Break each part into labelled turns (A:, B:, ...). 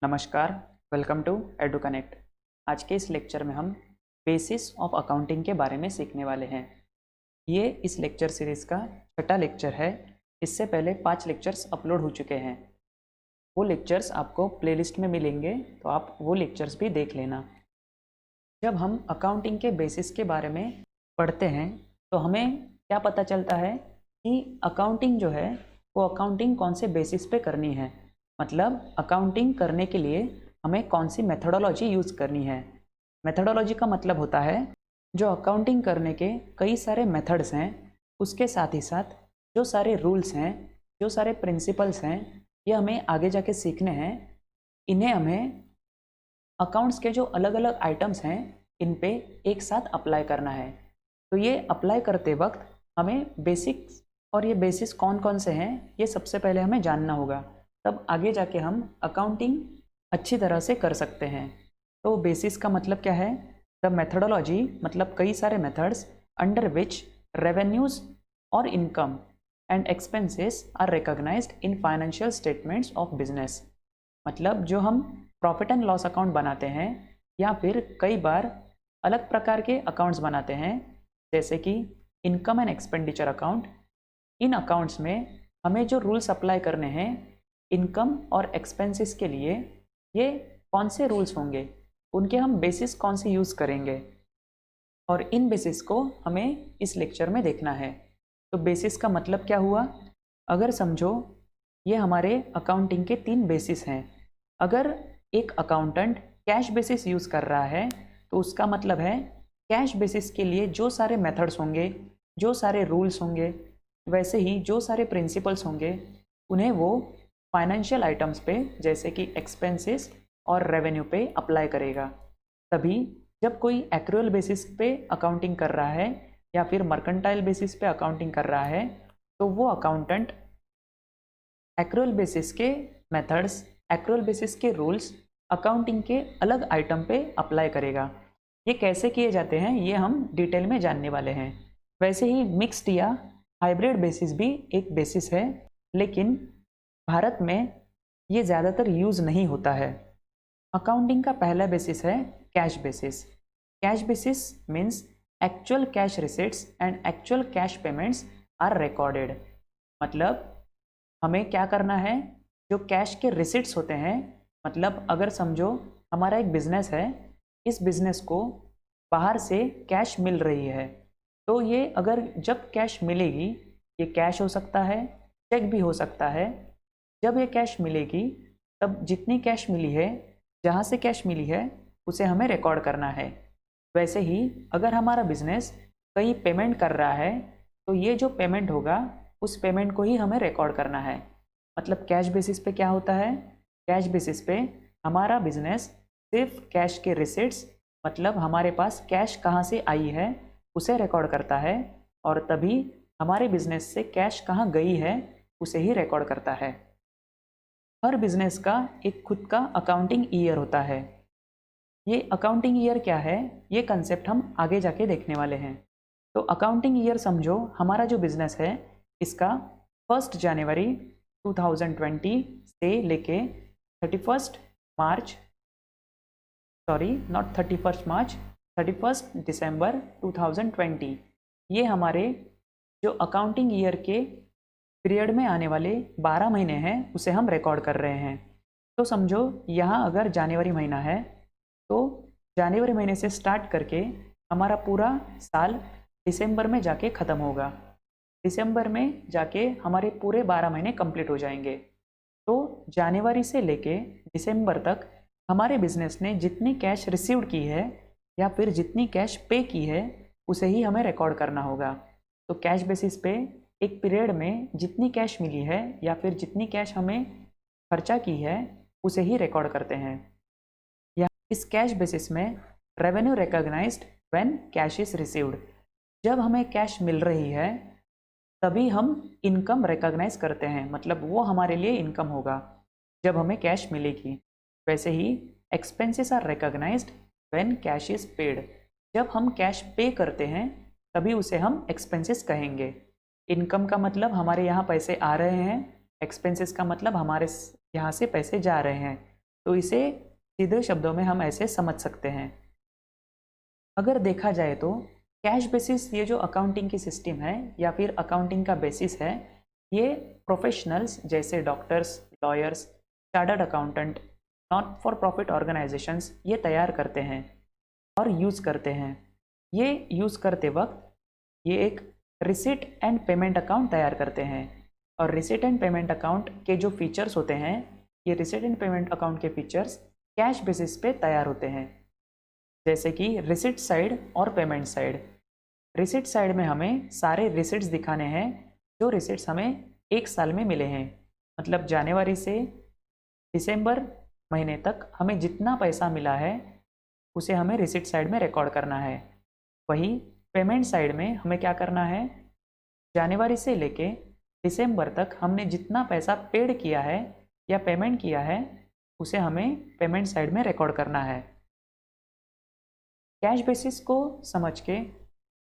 A: नमस्कार, welcome to एडुकनेक्ट। आज के इस लेक्चर में हम बेसिस ऑफ अकाउंटिंग के बारे में सीखने वाले हैं। ये इस लेक्चर सीरीज़ का छठा लेक्चर है। इससे पहले 5 लेक्चर्स अपलोड हो चुके हैं। वो लेक्चर्स आपको प्लेलिस्ट में मिलेंगे, तो आप वो लेक्चर्स भी देख लेना। जब हम अकाउंटिंग के बेसिस के बारे में पढ़ते हैं तो हमें क्या पता चलता है कि अकाउंटिंग जो है वो अकाउंटिंग कौन से बेसिस पे करनी है। मतलब अकाउंटिंग करने के लिए हमें कौन सी मेथोडोलॉजी यूज़ करनी है। मेथोडोलॉजी का मतलब होता है जो अकाउंटिंग करने के कई सारे मेथड्स हैं, उसके साथ ही साथ जो सारे रूल्स हैं, जो सारे प्रिंसिपल्स हैं, ये हमें आगे जाके सीखने हैं। इन्हें हमें अकाउंट्स के जो अलग अलग आइटम्स हैं इन पे एक साथ अप्लाई करना है। तो ये अप्लाई करते वक्त हमें बेसिक्स और ये बेसिस कौन कौन से हैं ये सबसे पहले हमें जानना होगा, तब आगे जाके हम अकाउंटिंग अच्छी तरह से कर सकते हैं। तो बेसिस का मतलब क्या है? द मेथडोलॉजी मतलब कई सारे मेथड्स अंडर विच रेवेन्यूज और income and expenses are recognized in financial statements of business. मतलब जो हम प्रॉफिट एंड लॉस अकाउंट बनाते हैं या फिर कई बार अलग प्रकार के अकाउंट्स बनाते हैं, जैसे कि income and expenditure account. In accounts में हमें जो रूल्स अप्लाई करने हैं इनकम और एक्सपेंसेस के लिए, ये कौन से रूल्स होंगे, उनके हम बेसिस कौन से यूज़ करेंगे, और इन बेसिस को हमें इस लेक्चर में देखना है। तो बेसिस का मतलब क्या हुआ? अगर समझो ये हमारे अकाउंटिंग के 3 बेसिस हैं। अगर एक अकाउंटेंट कैश बेसिस यूज़ कर रहा है तो उसका मतलब है कैश बेसिस के लिए जो सारे मेथड्स होंगे, जो सारे रूल्स होंगे, वैसे ही जो सारे प्रिंसिपल्स होंगे, उन्हें वो फाइनेंशियल आइटम्स पे जैसे कि एक्सपेंसेस और रेवेन्यू पे अप्लाई करेगा। तभी जब कोई एक्रूअल बेसिस पे अकाउंटिंग कर रहा है या फिर मर्केंटाइल बेसिस पे अकाउंटिंग कर रहा है तो वो अकाउंटेंट एक्रूअल बेसिस के मेथड्स, एक्रूअल बेसिस के रूल्स अकाउंटिंग के अलग आइटम पे अप्लाई करेगा। ये कैसे किए जाते हैं ये हम डिटेल में जानने वाले हैं। वैसे ही मिक्स्ड या हाइब्रिड बेसिस भी एक बेसिस है, लेकिन भारत में ये ज़्यादातर यूज़ नहीं होता है। अकाउंटिंग का पहला बेसिस है cash basis. Cash basis means actual cash receipts and actual cash payments are recorded. मतलब हमें क्या करना है, जो कैश के रिसिट्स होते हैं, मतलब अगर समझो हमारा एक बिज़नेस है, इस बिज़नेस को बाहर से कैश मिल रही है, तो ये अगर जब कैश मिलेगी, ये कैश हो सकता है, चेक भी हो सकता है। जब ये कैश मिलेगी तब जितनी कैश मिली है, जहाँ से कैश मिली है, उसे हमें रिकॉर्ड करना है। वैसे ही अगर हमारा बिज़नेस कहीं पेमेंट कर रहा है तो ये जो पेमेंट होगा उस पेमेंट को ही हमें रिकॉर्ड करना है। मतलब कैश बेसिस पे क्या होता है? कैश बेसिस पे हमारा बिजनेस सिर्फ कैश के रिसिट्स, मतलब हमारे पास कैश कहाँ से आई है उसे रिकॉर्ड करता है, और तभी हमारे बिजनेस से कैश कहाँ गई है उसे ही रिकॉर्ड करता है। हर बिजनेस का एक खुद का अकाउंटिंग ईयर होता है। ये अकाउंटिंग ईयर क्या है ये कंसेप्ट हम आगे जाके देखने वाले हैं। तो अकाउंटिंग ईयर समझो हमारा जो बिजनेस है इसका 1 जनवरी 2020 से लेके 31 मार्च, सॉरी नॉट 31 मार्च, 31 दिसंबर 2020, ये हमारे जो अकाउंटिंग ईयर के पीरियड में आने वाले 12 महीने हैं उसे हम रिकॉर्ड कर रहे हैं। तो समझो यहाँ अगर जनवरी महीना है तो जनवरी महीने से स्टार्ट करके हमारा पूरा साल दिसंबर में जाके ख़त्म होगा। दिसंबर में जाके हमारे पूरे 12 महीने कंप्लीट हो जाएंगे। तो जनवरी से लेके दिसंबर तक हमारे बिजनेस ने जितनी कैश रिसीव्ड की है या फिर जितनी कैश पे की है उसे ही हमें रिकॉर्ड करना होगा। तो कैश बेसिस पे एक पीरियड में जितनी कैश मिली है या फिर जितनी कैश हमें खर्चा की है उसे ही रिकॉर्ड करते हैं। या इस कैश बेसिस में revenue recognized when cash is received. जब हमें कैश मिल रही है तभी हम इनकम रिकॉग्नाइज करते हैं, मतलब वो हमारे लिए इनकम होगा जब हमें कैश मिलेगी। वैसे ही expenses are recognized when cash is paid. जब हम कैश पे करते हैं तभी उसे हम एक्सपेंसेस कहेंगे। इनकम का मतलब हमारे यहाँ पैसे आ रहे हैं, एक्सपेंसेस का मतलब हमारे यहाँ से पैसे जा रहे हैं। तो इसे सीधे शब्दों में हम ऐसे समझ सकते हैं। अगर देखा जाए तो कैश बेसिस ये जो अकाउंटिंग की सिस्टम है या फिर अकाउंटिंग का बेसिस है, ये प्रोफेशनल्स जैसे doctors, lawyers, chartered accountant, not for profit organisations ये तैयार करते हैं और यूज़ करते हैं। ये यूज़ करते वक्त ये एक रिसिट एंड पेमेंट अकाउंट तैयार करते हैं, और रिसिट एंड पेमेंट अकाउंट के जो फीचर्स होते हैं, ये रिसिट एंड पेमेंट अकाउंट के फीचर्स कैश बेसिस पे तैयार होते हैं। जैसे कि रिसिट साइड और पेमेंट साइड। रिसिट साइड में हमें सारे रिसिट्स दिखाने हैं जो रिसिट्स हमें एक साल में मिले हैं, मतलब जनवरी से दिसंबर महीने तक हमें जितना पैसा मिला है उसे हमें रिसिट साइड में रिकॉर्ड करना है। वहीं पेमेंट साइड में हमें क्या करना है, जनवरी से लेके दिसंबर तक हमने जितना पैसा पेड किया है या पेमेंट किया है उसे हमें पेमेंट साइड में रिकॉर्ड करना है। कैश बेसिस को समझ के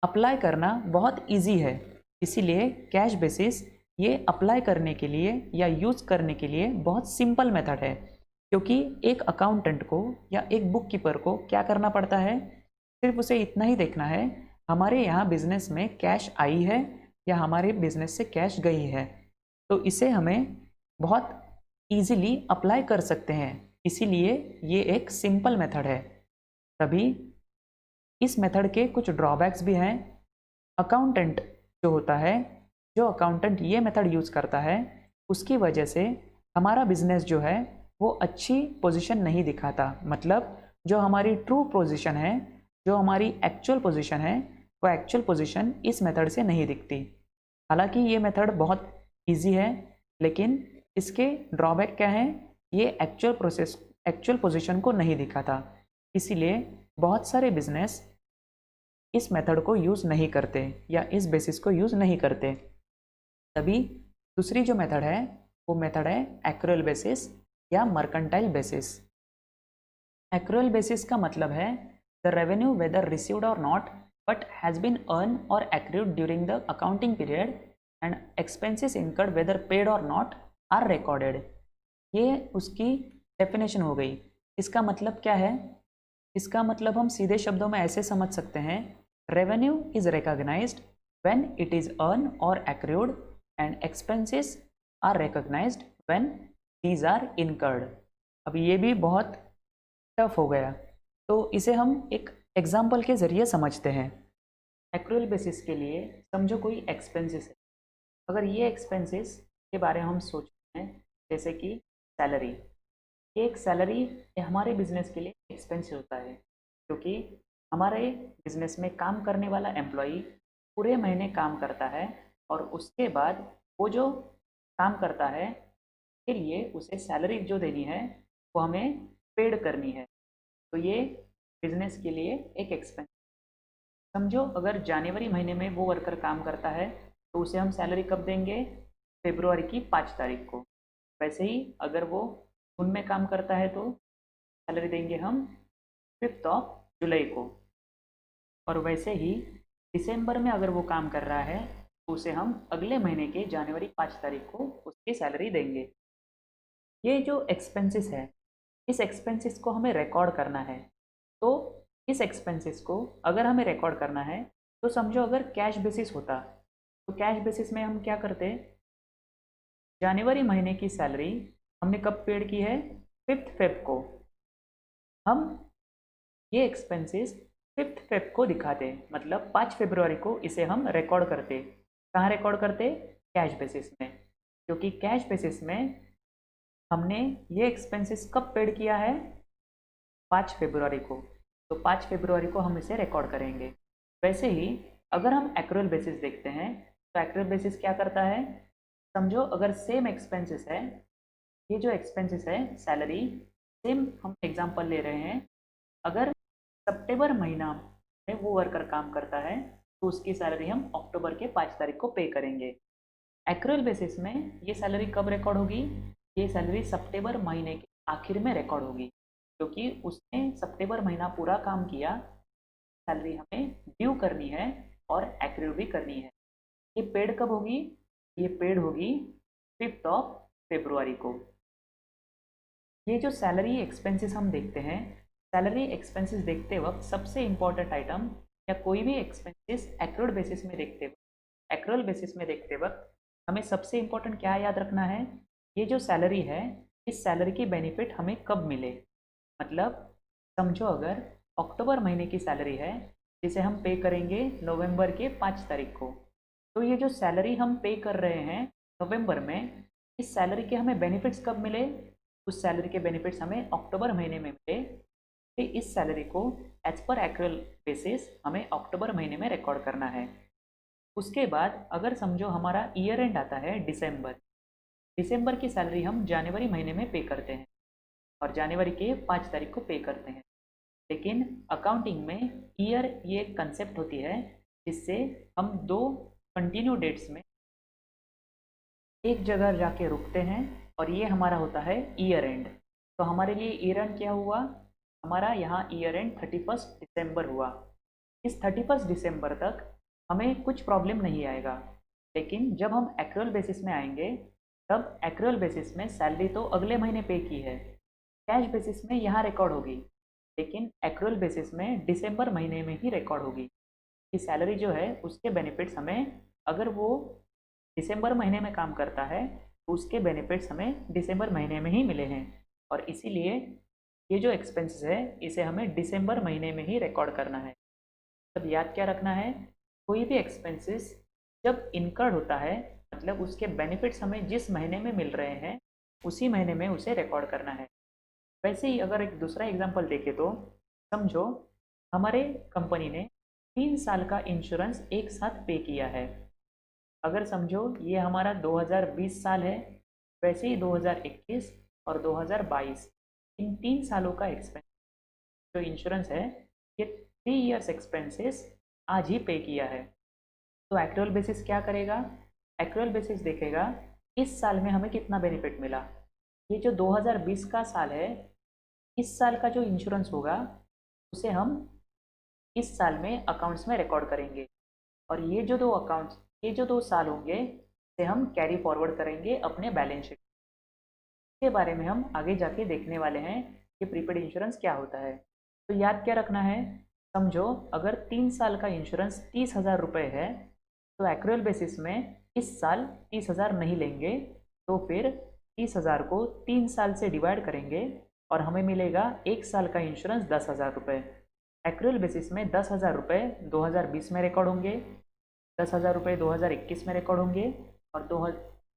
A: अप्लाई करना बहुत इजी है, इसीलिए कैश बेसिस ये अप्लाई करने के लिए या यूज़ करने के लिए बहुत सिंपल मेथड है। क्योंकि एक अकाउंटेंट को या एक बुक कीपर को क्या करना पड़ता है, सिर्फ उसे इतना ही देखना है हमारे यहाँ बिजनेस में कैश आई है या हमारे बिजनेस से कैश गई है, तो इसे हमें बहुत इजीली अप्लाई कर सकते हैं। इसीलिए ये एक सिंपल मेथड है। तभी इस मेथड के कुछ ड्रॉबैक्स भी हैं। अकाउंटेंट जो होता है, जो अकाउंटेंट ये मेथड यूज़ करता है, उसकी वजह से हमारा बिजनेस जो है वो अच्छी पोजीशन नहीं दिखाता। मतलब जो हमारी ट्रू पोजीशन है, जो हमारी एक्चुअल पोजीशन है, वो एक्चुअल पोजीशन इस मेथड से नहीं दिखती। हालांकि ये मेथड बहुत इजी है, लेकिन इसके ड्रॉबैक क्या है, ये एक्चुअल पोजीशन को नहीं दिखाता। इसीलिए बहुत सारे बिजनेस इस मेथड को यूज़ नहीं करते या इस बेसिस को यूज़ नहीं करते। तभी दूसरी जो मेथड है वो मेथड है एक्रूअल बेसिस या मर्केंटाइल बेसिस। एक्रूअल बेसिस का मतलब है the revenue whether received or not but has been earn or accrued during the accounting period and expenses incurred whether paid or not are recorded. ये उसकी definition हो गई। इसका मतलब क्या है, इसका मतलब हम सीधे शब्दों में ऐसे समझ सकते हैं, revenue is recognized when it is earn or accrued and expenses are recognized when these are incurred. अब ये भी बहुत टफ हो गया, तो इसे हम एक एग्जाम्पल के ज़रिए समझते हैं। एक्रूअल बेसिस के लिए समझो कोई एक्सपेंसेस है। अगर ये एक्सपेंसेस के बारे में हम सोचते हैं, जैसे कि सैलरी, एक सैलरी हमारे बिजनेस के लिए एक्सपेंस होता है, क्योंकि हमारे बिजनेस में काम करने वाला एम्प्लॉई पूरे महीने काम करता है और उसके बाद वो जो काम करता है के लिए उसे सैलरी जो देनी है वो हमें पेड करनी है। तो ये बिजनेस के लिए एक एक्सपेंस। समझो अगर जनवरी महीने में वो वर्कर काम करता है तो उसे हम सैलरी कब देंगे, फरवरी की 5 तारीख को। वैसे ही अगर वो जून में काम करता है तो सैलरी देंगे हम 5 जुलाई को। और वैसे ही दिसंबर में अगर वो काम कर रहा है तो उसे हम अगले महीने के जनवरी 5 तारीख को उसकी सैलरी देंगे। ये जो एक्सपेंसेस है, इस एक्सपेंसेस को हमें रिकॉर्ड करना है। तो इस एक्सपेंसेस को अगर हमें रिकॉर्ड करना है तो समझो अगर कैश बेसिस होता तो कैश बेसिस में हम क्या करते, जनवरी महीने की सैलरी हमने कब पेड की है, 5 फेब को। हम ये एक्सपेंसेस 5 फेब को दिखाते, मतलब 5 फरवरी को इसे हम रिकॉर्ड करते। कहाँ रिकॉर्ड करते, कैश बेसिस में, क्योंकि कैश बेसिस में हमने ये एक्सपेंसेस कब पेड किया है, 5 फरवरी को। तो 5 फरवरी को हम इसे रिकॉर्ड करेंगे। वैसे ही अगर हम एक्रूअल बेसिस देखते हैं तो एक्रूअल बेसिस क्या करता है, समझो अगर सेम एक्सपेंसेस है, ये जो एक्सपेंसेस है सैलरी, सेम हम एग्जांपल ले रहे हैं। अगर सितंबर महीना में वो वर्कर काम करता है तो उसकी सैलरी हम अक्टूबर के 5 तारीख को पे करेंगे। एक्रूअल बेसिस में ये सैलरी कब रिकॉर्ड होगी, ये सैलरी सितंबर महीने के आखिर में रिकॉर्ड होगी, क्योंकि उसने सितंबर महीना पूरा काम किया। सैलरी हमें ड्यू करनी है और एक्रू भी करनी है। ये पेड कब होगी, ये पेड होगी 5 फरवरी को। ये जो सैलरी एक्सपेंसेस हम देखते हैं, सैलरी एक्सपेंसेस देखते वक्त सबसे इम्पॉर्टेंट आइटम या कोई भी एक्सपेंसेस एक्रूअल बेसिस में देखते वक्त हमें सबसे इम्पोर्टेंट क्या याद रखना है, ये जो सैलरी है इस सैलरी की बेनिफिट हमें कब मिले। मतलब समझो अगर अक्टूबर महीने की सैलरी है जिसे हम पे करेंगे नवंबर के 5 तारीख को, तो ये जो सैलरी हम पे कर रहे हैं नवंबर में, इस सैलरी के हमें बेनिफिट्स कब मिले, उस सैलरी के बेनिफिट्स हमें अक्टूबर महीने में मिले। तो इस सैलरी को एज पर एक्रूअल बेसिस हमें अक्टूबर महीने में रिकॉर्ड करना है। उसके बाद अगर समझो हमारा ईयर एंड आता है दिसंबर, दिसंबर की सैलरी हम जनवरी महीने में पे करते हैं और जनवरी के 5 तारीख को पे करते हैं। लेकिन अकाउंटिंग में ईयर ये एक कंसेप्ट होती है जिससे हम दो कंटिन्यू डेट्स में एक जगह जाके रुकते हैं और ये हमारा होता है ईयर एंड। तो हमारे लिए ईयर एंड क्या हुआ, हमारा यहाँ ईयर एंड 31 दिसंबर हुआ। इस 31 दिसंबर तक हमें कुछ प्रॉब्लम नहीं आएगा। लेकिन जब हम एक्रूअल बेसिस में आएंगे तब एक्रूअल बेसिस में सैलरी तो अगले महीने पे की है, कैश बेसिस में यहाँ रिकॉर्ड होगी, लेकिन एक्रूअल बेसिस में दिसंबर महीने में ही रिकॉर्ड होगी कि सैलरी जो है उसके बेनिफिट्स हमें, अगर वो दिसंबर महीने में काम करता है तो उसके बेनिफिट्स हमें दिसंबर महीने में ही मिले हैं। और इसीलिए ये जो एक्सपेंसेस है इसे हमें दिसंबर महीने में ही रिकॉर्ड करना है। तब याद क्या रखना है, कोई भी एक्सपेंसेस जब इनकर्ड होता है मतलब उसके बेनिफिट्स हमें जिस महीने में मिल रहे हैं उसी महीने में उसे रिकॉर्ड करना है। वैसे ही अगर एक दूसरा एग्जांपल देखें तो समझो हमारे कंपनी ने 3 साल का इंश्योरेंस एक साथ पे किया है। अगर समझो ये हमारा 2020 साल है, वैसे ही 2021 और 2022 इन 3 सालों का एक्सपेंस जो इंश्योरेंस है ये 3 इयर्स एक्सपेंसेस आज ही पे किया है। तो एक्रूअल बेसिस क्या करेगा, एक्रूअल बेसिस देखेगा इस साल में हमें कितना बेनिफिट मिला। ये जो 2020 का साल है, इस साल का जो इंश्योरेंस होगा उसे हम इस साल में अकाउंट्स में रिकॉर्ड करेंगे और ये जो दो साल होंगे इसे हम कैरी फॉरवर्ड करेंगे अपने बैलेंस शीट। इसके बारे में हम आगे जाके देखने वाले हैं कि प्रीपेड इंश्योरेंस क्या होता है। तो याद क्या रखना है, समझो अगर 3 साल का इंश्योरेंस 30,000 रुपये है तो एक्रूअल बेसिस में इस साल 30,000 नहीं लेंगे, तो फिर 30,000 को 3 साल से डिवाइड करेंगे और हमें मिलेगा एक साल का इंश्योरेंस 10,000 रुपये। एक्रूअल बेसिस में 10,000 रुपये 2020 में रिकॉर्ड होंगे, 10,000 रुपये 2021 में रिकॉर्ड होंगे और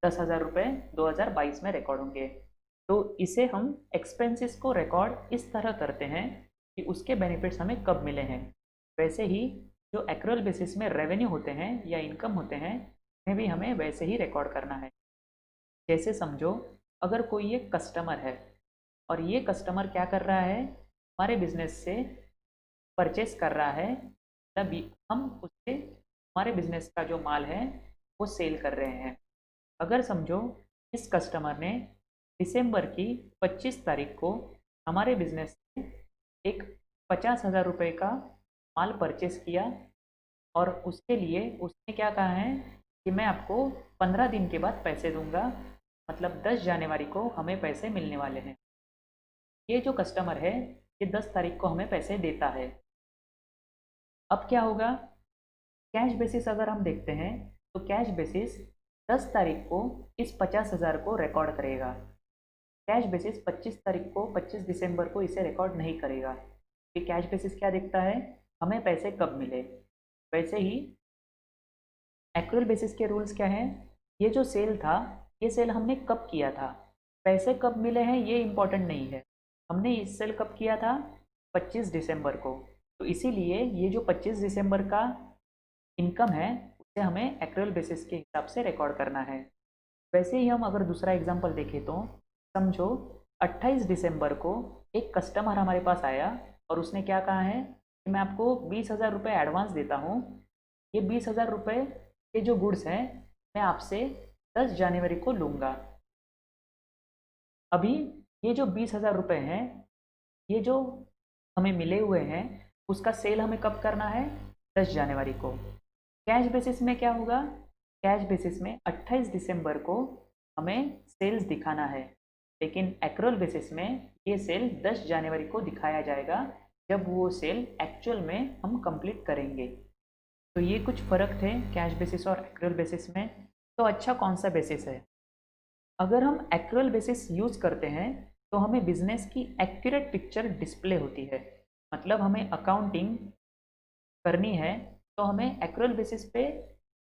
A: 10,000 रुपये 2022 में रिकॉर्ड होंगे। तो इसे हम एक्सपेंसेस को रिकॉर्ड इस तरह करते हैं कि उसके बेनिफिट्स हमें कब मिले हैं। वैसे ही जो एक्रूअल बेसिस में रेवेन्यू होते हैं या इनकम होते हैं उन्हें भी हमें वैसे ही रिकॉर्ड करना है। जैसे समझो अगर कोई एक कस्टमर है और ये कस्टमर क्या कर रहा है, हमारे बिजनेस से परचेस कर रहा है, तभी हम उससे हमारे बिजनेस का जो माल है वो सेल कर रहे हैं। अगर समझो इस कस्टमर ने दिसंबर की 25 तारीख को हमारे बिजनेस से एक 50,000 रुपये का माल परचेस किया और उसके लिए उसने क्या कहा है कि मैं आपको 15 दिन के बाद पैसे दूंगा, मतलब 10 जनवरी को हमें पैसे मिलने वाले हैं। ये जो कस्टमर है ये 10 तारीख को हमें पैसे देता है। अब क्या होगा, कैश बेसिस अगर हम देखते हैं तो कैश बेसिस 10 तारीख को इस 50,000 को रिकॉर्ड करेगा। कैश बेसिस 25 तारीख को 25 दिसंबर को इसे रिकॉर्ड नहीं करेगा कि कैश बेसिस क्या देखता है, हमें पैसे कब मिले। वैसे ही एक्रूअल बेसिस के रूल्स क्या हैं, ये जो सेल था ये सेल हमने कब किया था, पैसे कब मिले हैं ये इम्पोर्टेंट नहीं है। हमने इस सेल कब किया था, 25 दिसंबर को, तो इसीलिए ये जो 25 दिसंबर का इनकम है उसे हमें एक्रूअल बेसिस के हिसाब से रिकॉर्ड करना है। वैसे ही हम अगर दूसरा एग्जांपल देखें तो समझो 28 दिसंबर को एक कस्टमर हमारे पास आया और उसने क्या कहा है कि मैं आपको 20,000 रुपये एडवांस देता हूँ, ये 20,000 रुपये के जो गुड्स हैं मैं आपसे 10 जनवरी को लूँगा। अभी ये जो 20,000 रुपये हैं ये जो हमें मिले हुए हैं उसका सेल हमें कब करना है, 10 जनवरी को। कैश बेसिस में क्या होगा, कैश बेसिस में 28 दिसंबर को हमें सेल्स दिखाना है। लेकिन एक्रूअल बेसिस में ये सेल 10 जनवरी को दिखाया जाएगा जब वो सेल एक्चुअल में हम कंप्लीट करेंगे। तो ये कुछ फ़र्क थे कैश बेसिस और एक्रूअल बेसिस में। तो अच्छा कौन सा बेसिस है? अगर हम एक्रूअल बेसिस यूज़ करते हैं तो हमें बिजनेस की एक्यूरेट पिक्चर डिस्प्ले होती है। मतलब हमें अकाउंटिंग करनी है तो हमें एक्रूअल बेसिस पे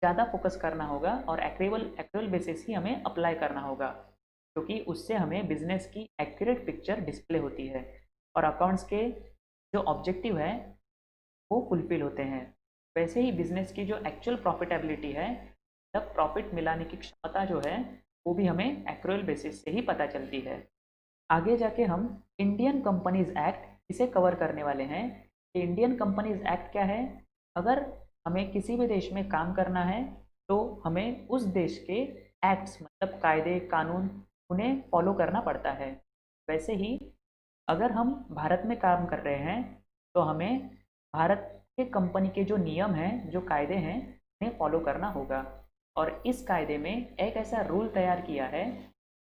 A: ज़्यादा फोकस करना होगा और एक्रूअल बेसिस ही हमें अप्लाई करना होगा, क्योंकि उससे हमें बिजनेस की एक्यूरेट पिक्चर डिस्प्ले होती है और अकाउंट्स के जो ऑब्जेक्टिव है वो फुलफिल होते हैं। वैसे ही बिजनेस की जो एक्चुअल प्रॉफिटेबिलिटी है, तब प्रॉफिट मिलाने की क्षमता जो है वो भी हमें एक्रूअल बेसिस से ही पता चलती है। आगे जाके हम इंडियन कंपनीज एक्ट इसे कवर करने वाले हैं। इंडियन कंपनीज एक्ट क्या है? अगर हमें किसी भी देश में काम करना है तो हमें उस देश के एक्ट्स मतलब कायदे कानून उन्हें फॉलो करना पड़ता है। वैसे ही अगर हम भारत में काम कर रहे हैं तो हमें भारत के कंपनी के जो नियम हैं, जो कायदे हैं, उन्हें फॉलो करना होगा। और इस कायदे में एक ऐसा रूल तैयार किया है।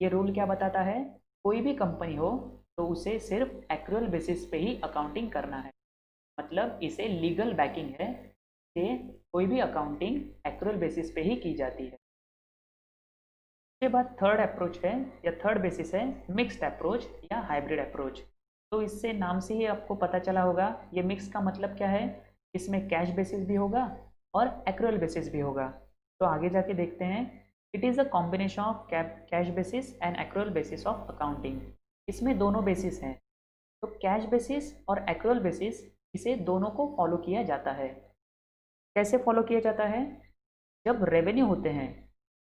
A: ये रूल क्या बताता है? कोई भी कंपनी हो तो उसे सिर्फ एक्रूअल बेसिस पे ही अकाउंटिंग करना है। मतलब इसे लीगल बैकिंग है कि कोई भी अकाउंटिंग एक्रूअल बेसिस पे ही की जाती है। उसके बाद थर्ड अप्रोच है या थर्ड बेसिस है मिक्स्ड अप्रोच या हाइब्रिड अप्रोच। तो इससे नाम से ही आपको पता चला होगा, ये मिक्स का मतलब क्या है? इसमें कैश बेसिस भी होगा और एक्रूअल बेसिस भी होगा। तो आगे जाके देखते हैं। It is a combination of cash basis and accrual basis of accounting. इसमें दोनों बेसिस हैं। तो कैश बेसिस और एक्रूअल बेसिस, इसे दोनों को फॉलो किया जाता है। कैसे फॉलो किया जाता है? जब रेवेन्यू होते हैं,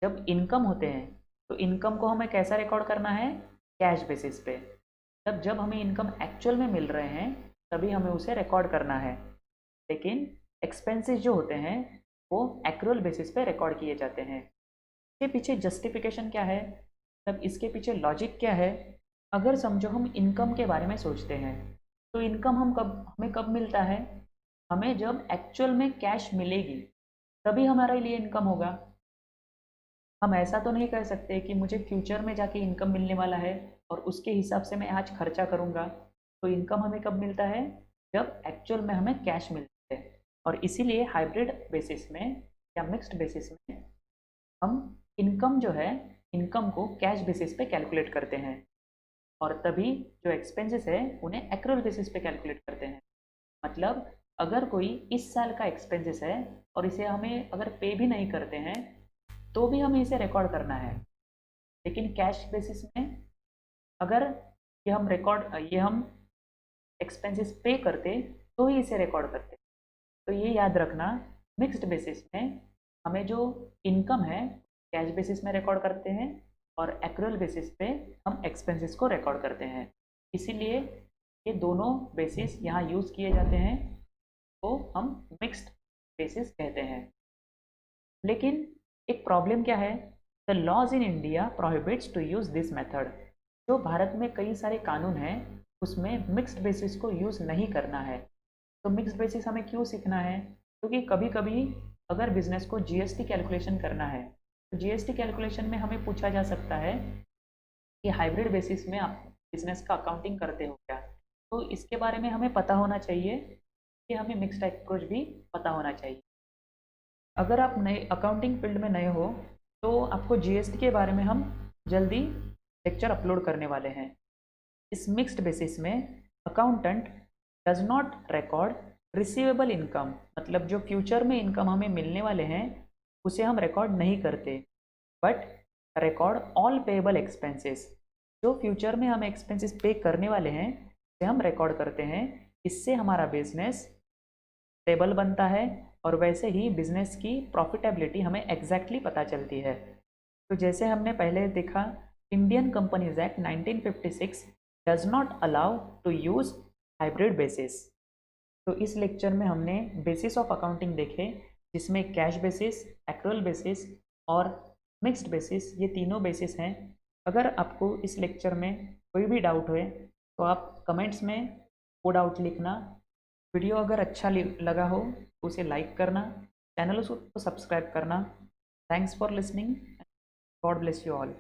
A: जब इनकम होते हैं, तो इनकम को हमें कैसा रिकॉर्ड करना है? कैश बेसिस पे। तब जब हमें इनकम एक्चुअल में मिल रहे हैं तभी हमें उसे रिकॉर्ड करना है। लेकिन एक्सपेंसेस जो होते हैं वो एक्रूअल बेसिस पे रिकॉर्ड किए जाते हैं। इसके पीछे जस्टिफिकेशन क्या है? तब इसके पीछे लॉजिक क्या है? अगर समझो हम इनकम के बारे में सोचते हैं तो इनकम हमें कब मिलता है? हमें जब एक्चुअल में कैश मिलेगी तभी हमारे लिए इनकम होगा। हम ऐसा तो नहीं कर सकते कि मुझे फ्यूचर में जाके इनकम मिलने वाला है और उसके हिसाब से मैं आज खर्चा करूँगा। तो इनकम हमें कब मिलता है? जब एक्चुअल में हमें कैश मिलता है। और इसीलिए हाइब्रिड बेसिस में या मिक्स्ड बेसिस में हम इनकम जो है, इनकम को कैश बेसिस पे कैलकुलेट करते हैं और तभी जो एक्सपेंसेस है उन्हें एक्रूअल बेसिस पे कैलकुलेट करते हैं। मतलब अगर कोई इस साल का एक्सपेंसेस है और इसे हमें अगर पे भी नहीं करते हैं तो भी हमें इसे रिकॉर्ड करना है। लेकिन कैश बेसिस में अगर ये हम एक्सपेंसेस पे करते तो ही इसे रिकॉर्ड करते। तो ये याद रखना, मिक्स्ड बेसिस में हमें जो इनकम है कैश बेसिस में रिकॉर्ड करते हैं और एक्रूअल बेसिस पे हम एक्सपेंसेस को रिकॉर्ड करते हैं। इसीलिए ये दोनों बेसिस यहाँ यूज़ किए जाते हैं, तो हम मिक्स्ड बेसिस कहते हैं। लेकिन एक प्रॉब्लम क्या है? The laws in India prohibits to use this method. जो भारत में कई सारे कानून हैं उसमें मिक्स्ड बेसिस को यूज़ नहीं करना है। तो मिक्स्ड बेसिस हमें क्यों सीखना है? क्योंकि कभी कभी अगर बिजनेस को जीएसटी कैलकुलेशन करना है तो जीएसटी कैलकुलेशन में हमें पूछा जा सकता है कि हाइब्रिड बेसिस में आप बिजनेस का अकाउंटिंग करते हो क्या? तो इसके बारे में हमें पता होना चाहिए कि हमें मिक्स्ड अप्रोच भी पता होना चाहिए। अगर आप नए अकाउंटिंग फील्ड में नए हो तो आपको जीएसटी के बारे में हम जल्दी लेक्चर अपलोड करने वाले हैं। इस मिक्स्ड बेसिस में accountant does not record receivable income, मतलब जो फ्यूचर में इनकम हमें मिलने वाले हैं उसे हम रिकॉर्ड नहीं करते, but record all payable expenses. जो फ्यूचर में हम एक्सपेंसेस पे करने वाले हैं उसे हम रिकॉर्ड करते हैं। इससे हमारा बिजनेस स्टेबल बनता है और वैसे ही बिजनेस की प्रॉफिटेबिलिटी हमें एग्जैक्टली पता चलती है। तो जैसे हमने पहले देखा, Indian companies act 1956 does not allow to use hybrid basis. तो इस लेक्चर में हमने बेसिस ऑफ अकाउंटिंग देखे, जिसमें कैश बेसिस, एक्रूअल बेसिस और मिक्स्ड बेसिस, ये तीनों बेसिस हैं। अगर आपको इस लेक्चर में कोई भी डाउट हो तो आप कमेंट्स में वो डाउट लिखना। वीडियो अगर अच्छा लगा हो तो उसे लाइक करना, चैनल को सब्सक्राइब करना। Thanks for listening. God bless you all.